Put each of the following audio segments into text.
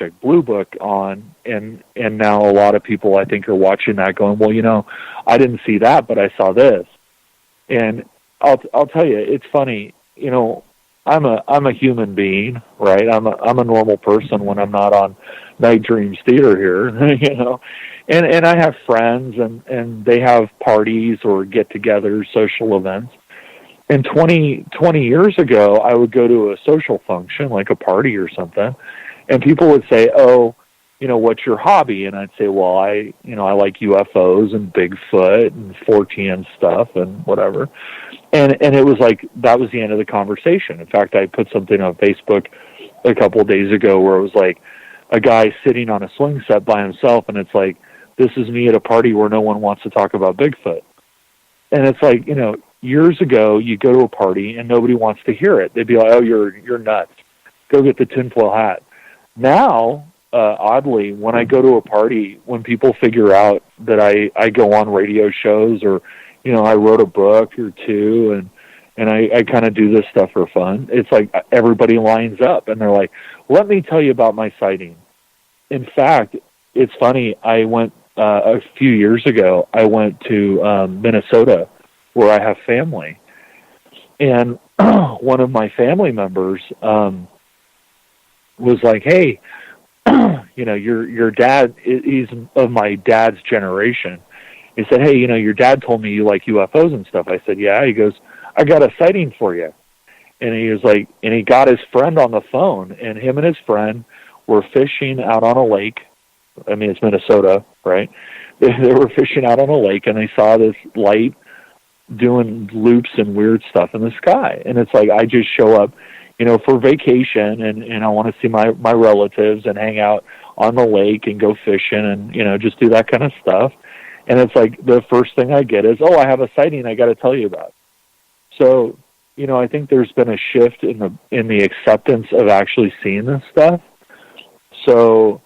Project Blue Book on, and now a lot of people, I think, are watching that going, well, I didn't see that, but I saw this. And I'll tell you, it's funny, I'm a human being, right? I'm a normal person when I'm not on Night Dreams Theater here, and I have friends and they have parties or get-togethers, social events. And 20 years ago, I would go to a social function, like a party or something, and people would say, oh, what's your hobby? And I'd say, well, I like UFOs and Bigfoot and 4TN stuff and whatever. And it was like, that was the end of the conversation. In fact, I put something on Facebook a couple of days ago where it was like a guy sitting on a swing set by himself, and it's like, this is me at a party where no one wants to talk about Bigfoot. And it's like, years ago, you go to a party and nobody wants to hear it. They'd be like, oh, you're nuts. Go get the tinfoil hat. Now, oddly, when I go to a party, when people figure out that I go on radio shows or, I wrote a book or two and I kind of do this stuff for fun, it's like everybody lines up and they're like, let me tell you about my sighting. In fact, it's funny. I went a few years ago, I went to Minnesota, where I have family. And one of my family members was like, hey, your dad, he's of my dad's generation. He said, hey, your dad told me you like UFOs and stuff. I said, yeah. He goes, I got a sighting for you. And he was like, and he got his friend on the phone, and him and his friend were fishing out on a lake. I mean, it's Minnesota, right? They were fishing out on a lake, and they saw this light doing loops and weird stuff in the sky. And it's like, I just show up, for vacation and I want to see my relatives and hang out on the lake and go fishing and, just do that kind of stuff. And it's like, the first thing I get is, oh, I have a sighting I got to tell you about. So, I think there's been a shift in the acceptance of actually seeing this stuff. So,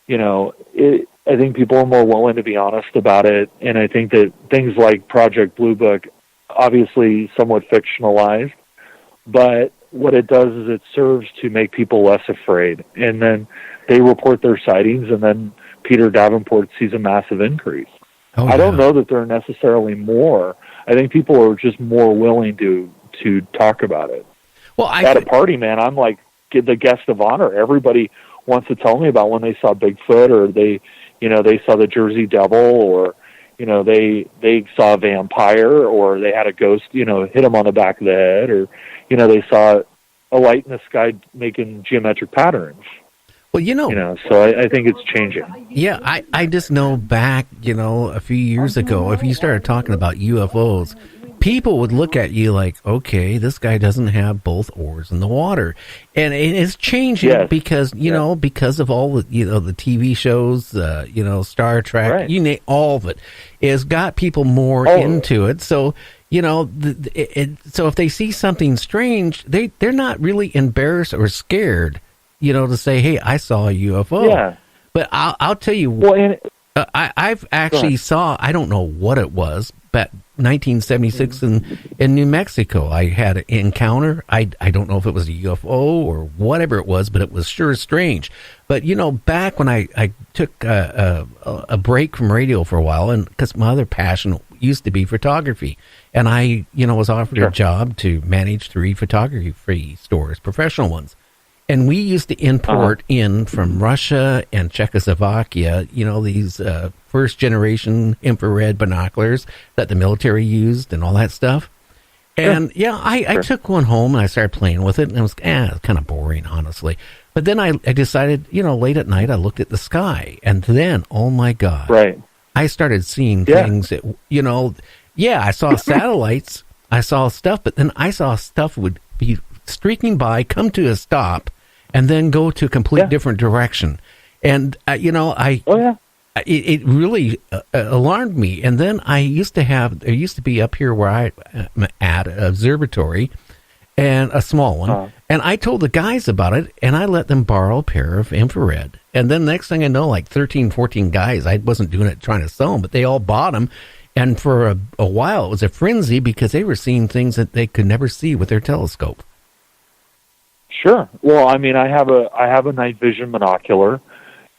I think people are more willing to be honest about it. And I think that things like Project Blue Book, obviously somewhat fictionalized, but what it does is it serves to make people less afraid. And then they report their sightings, and then Peter Davenport sees a massive increase. Oh, I don't know that there are necessarily more. I think people are just more willing to talk about it. Well, at a party, man, I'm like the guest of honor. Everybody wants to tell me about when they saw Bigfoot, or they saw the Jersey Devil, or, they saw a vampire, or they had a ghost, hit them on the back of the head, or, they saw a light in the sky making geometric patterns. Well, so I think it's changing. Yeah, I just know back, a few years ago, if you started talking about UFOs, people would look at you like, okay, this guy doesn't have both oars in the water. And it's changing because, because of all the, the TV shows, Star Trek, right. You name all of it, has got people more into it. So, so if they see something strange, they're not really embarrassed or scared, to say, hey, I saw a UFO. Yeah. But I'll tell you, I've actually saw, I don't know what it was, but 1976 in New Mexico, I had an encounter. I don't know if it was a UFO or whatever it was, but it was sure strange. But, back when I took a break from radio for a while, and because my other passion used to be photography, and I, was offered a job to manage 3 photography stores, professional ones. And we used to import in from Russia and Czechoslovakia, these first generation infrared binoculars that the military used and all that stuff. And I took one home and I started playing with it, and it was kind of boring, honestly. But then I decided, late at night, I looked at the sky, and then, oh my God, I started seeing things that, I saw satellites, I saw stuff, but then I saw stuff would be streaking by, come to a stop, and then go to a complete different direction. And, it really alarmed me. And then there used to be up here where I'm at, an observatory, and a small one. And I told the guys about it, and I let them borrow a pair of infrared. And then next thing I know, like 13, 14 guys, I wasn't doing it trying to sell them, but they all bought them. And for a while, it was a frenzy because they were seeing things that they could never see with their telescope. Sure. Well, I mean, I have a night vision monocular,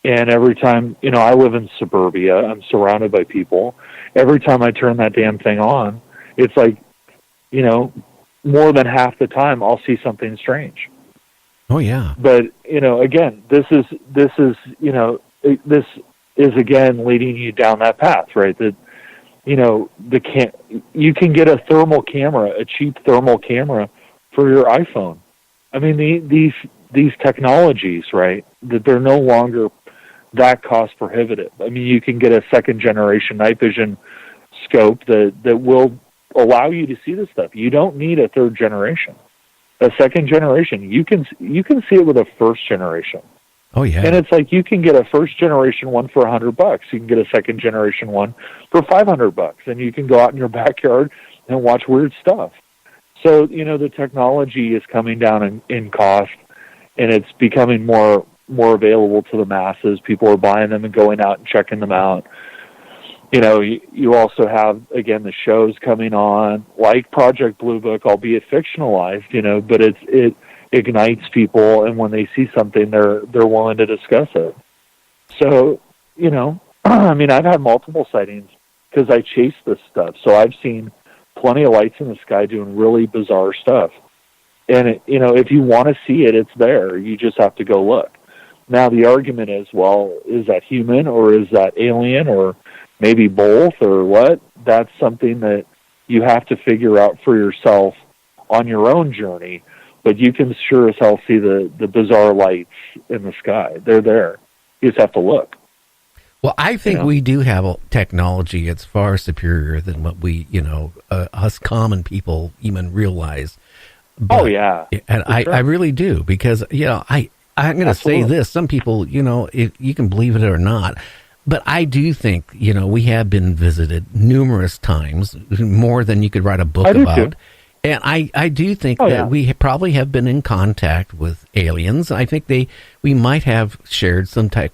and every time, I live in suburbia, I'm surrounded by people. Every time I turn that damn thing on, it's like, more than half the time I'll see something strange. Oh yeah. But, again, this is again leading you down that path, right? That, you can get a thermal camera, a cheap thermal camera for your iPhone. I mean, these technologies, right, that they're no longer that cost prohibitive. I mean, you can get a second generation night vision scope that will allow you to see this stuff. You don't need a third generation. A second generation, you can see it with a first generation. Oh yeah. And it's like you can get a first generation one for $100. You can get a second generation one for $500, and you can go out in your backyard and watch weird stuff. So, the technology is coming down in cost, and it's becoming more available to the masses. People are buying them and going out and checking them out. You also have, again, the shows coming on, like Project Blue Book, albeit fictionalized, but it ignites people, and when they see something, they're willing to discuss it. So, I mean, I've had multiple sightings because I chase this stuff. So I've seen plenty of lights in the sky doing really bizarre stuff. And, if you want to see it, it's there. You just have to go look. Now, the argument is, well, is that human or is that alien or maybe both or what? That's something that you have to figure out for yourself on your own journey. But you can sure as hell see the bizarre lights in the sky. They're there. You just have to look. Well, I think we do have a technology. It's far superior than what we, us common people even realize. But, oh, yeah. And I really do, because, I'm going to say this. Some people, if you can believe it or not, but I do think, we have been visited numerous times, more than you could write a book about. Too. And I do think that we probably have been in contact with aliens. I think we might have shared some type.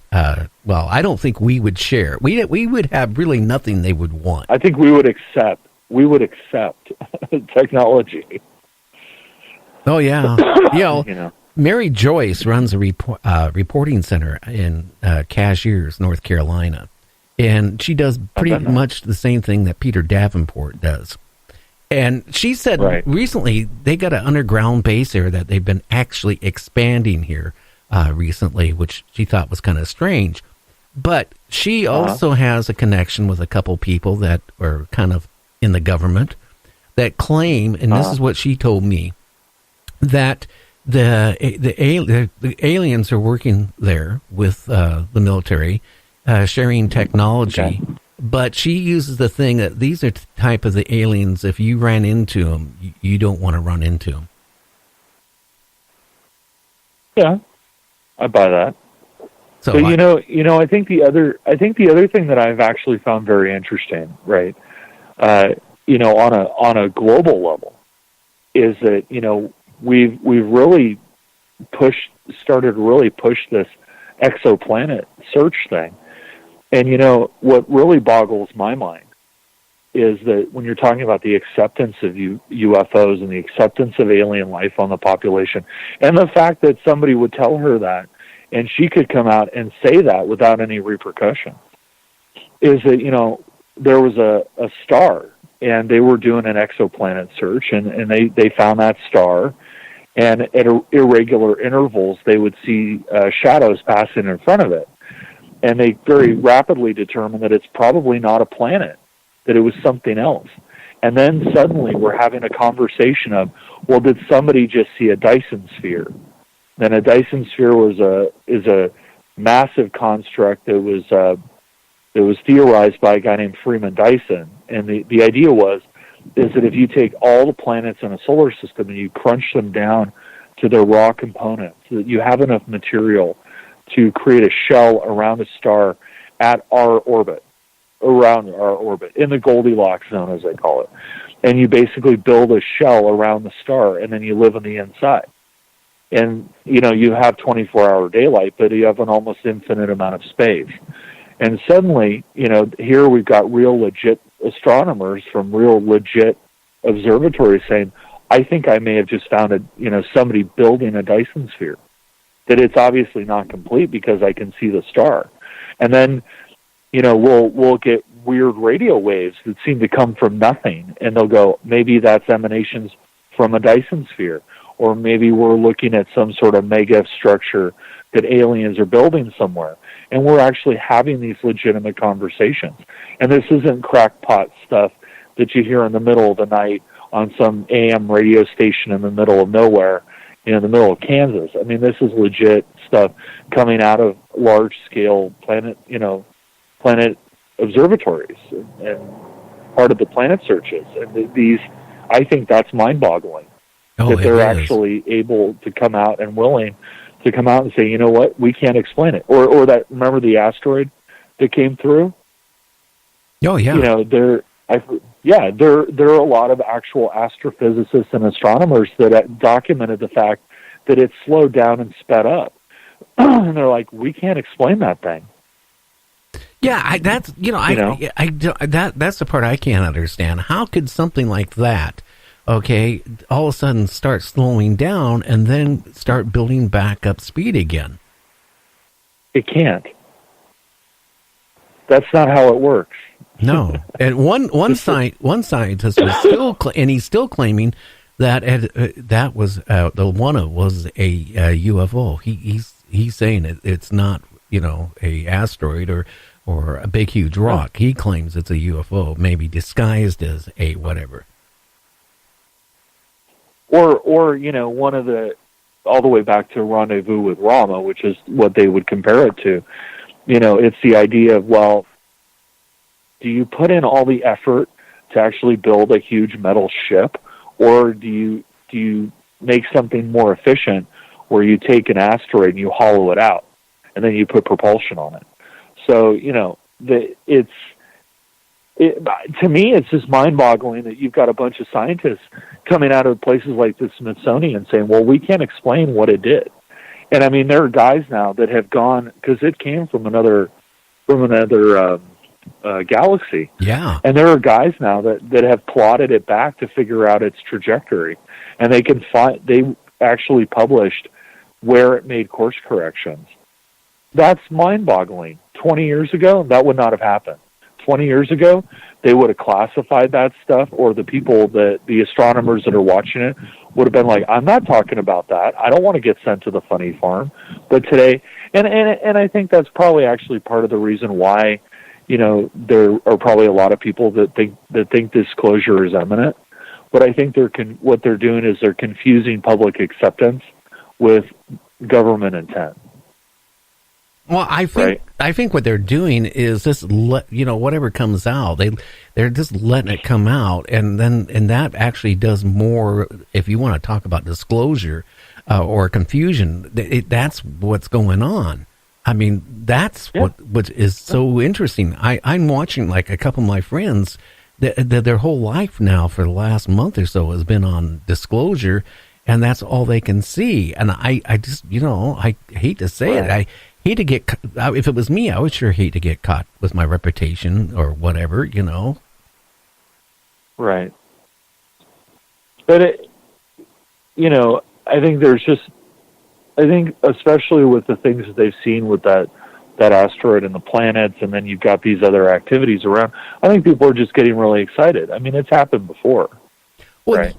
Well, I don't think we would share. We would have really nothing they would want. I think we would accept. Technology. Oh yeah, Mary Joyce runs a reporting center in Cashiers, North Carolina, and she does pretty much the same thing that Peter Davenport does. And she said recently they got an underground base there that they've been actually expanding here recently, which she thought was kind of strange. But she also has a connection with a couple people that are kind of in the government that claim, and this is what she told me, that the aliens are working there with the military, sharing technology. Okay. But she uses the thing that these are the type of the aliens, if you ran into them, you don't want to run into them. Yeah, I buy that. So I think the other thing that I've actually found very interesting, right? On a global level, is that we've really started to really push this exoplanet search thing. And, what really boggles my mind is that when you're talking about the acceptance of UFOs and the acceptance of alien life on the population, and the fact that somebody would tell her that, and she could come out and say that without any repercussion, is that, there was a star, and they were doing an exoplanet search, and they found that star, and at irregular intervals, they would see shadows passing in front of it. And they very rapidly determined that it's probably not a planet, that it was something else. And then suddenly we're having a conversation of, well, did somebody just see a Dyson sphere? Then a Dyson sphere is a massive construct that was theorized by a guy named Freeman Dyson. And the idea is that if you take all the planets in a solar system and you crunch them down to their raw components, so that you have enough material to create a shell around a star at our orbit, around our orbit, in the Goldilocks zone, as they call it. And you basically build a shell around the star, and then you live on the inside. And, you have 24-hour daylight, but you have an almost infinite amount of space. And suddenly, here we've got real legit astronomers from real legit observatories saying, I think I may have just found somebody building a Dyson sphere. That it's obviously not complete because I can see the star. And then, we'll get weird radio waves that seem to come from nothing, and they'll go, maybe that's emanations from a Dyson sphere, or maybe we're looking at some sort of mega structure that aliens are building somewhere, and we're actually having these legitimate conversations. And this isn't crackpot stuff that you hear in the middle of the night on some AM radio station in the middle of nowhere, in the middle of Kansas. I mean, this is legit stuff coming out of large-scale planet observatories and part of the planet searches. And these, I think that's mind-boggling, that they're actually able to come out and willing to come out and say, you know what, we can't explain it. Or that, remember the asteroid that came through? Oh, yeah. There are a lot of actual astrophysicists and astronomers that documented the fact that it slowed down and sped up. And they're like, we can't explain that thing. Yeah, that's the part I can't understand. How could something like that, all of a sudden start slowing down and then start building back up speed again? It can't. That's not how it works. No, and one scientist was still, and he's still claiming that that was was a UFO. He's saying it's not a asteroid or a big huge rock. He claims it's a UFO, maybe disguised as a whatever. Or one of the, all the way back to Rendezvous with Rama, which is what they would compare it to. It's the idea of, well, do you put in all the effort to actually build a huge metal ship, or do you make something more efficient where you take an asteroid and you hollow it out and then you put propulsion on it? So, to me, it's just mind-boggling that you've got a bunch of scientists coming out of places like the Smithsonian saying, well, we can't explain what it did. And I mean, there are guys now that have gone, because it came from another galaxy. Yeah. And there are guys now that have plotted it back to figure out its trajectory. And they actually published where it made course corrections. That's mind-boggling. 20 years ago, that would not have happened. 20 years ago, they would have classified that stuff, or the astronomers that are watching it would have been like, I'm not talking about that. I don't want to get sent to the funny farm. But today, and I think that's probably actually part of the reason why, there are probably a lot of people that think disclosure is imminent. But I think what they're doing is they're confusing public acceptance with government intent. Well, I think what they're doing is just whatever comes out, they're just letting it come out, and that actually does more. If you want to talk about disclosure or confusion, that's what's going on. I mean, that's what is so interesting. I'm watching like a couple of my friends that their whole life now for the last month or so has been on disclosure, and that's all they can see. And I just I hate to say it. I hate to get, if it was me, I would sure hate to get caught with my reputation or whatever, Right. But, I think especially with the things that they've seen with that asteroid and the planets, and then you've got these other activities around, I think people are just getting really excited. I mean, it's happened before. Well, right?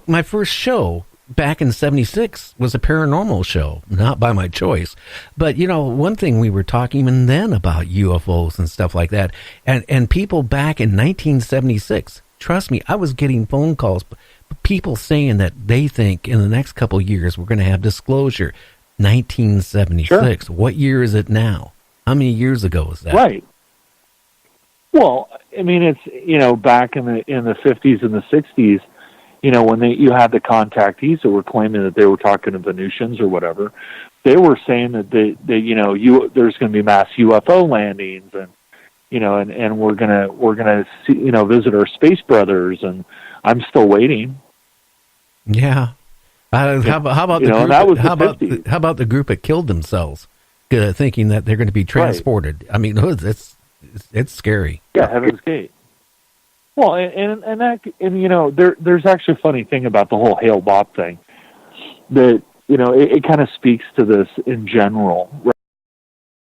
My first show back in '76 was a paranormal show, not by my choice. But, one thing we were talking even then about UFOs and stuff like that, and people back in 1976, trust me, I was getting phone calls, people saying that they think in the next couple of years we're going to have disclosure. 1976. Sure. What year is it now? How many years ago was that? Right. Well, I mean, it's, back in the 50s and the 60s, when you had the contactees that were claiming that they were talking to Venusians or whatever, they were saying that there's going to be mass UFO landings, and and we're gonna see, visit our space brothers, and I'm still waiting. Yeah. How about the group that killed themselves, thinking that they're going to be transported? Right. I mean, it's scary. Yeah, Heaven's Gate. Well, and there's actually a funny thing about the whole Hale Bopp thing that, it kind of speaks to this in general,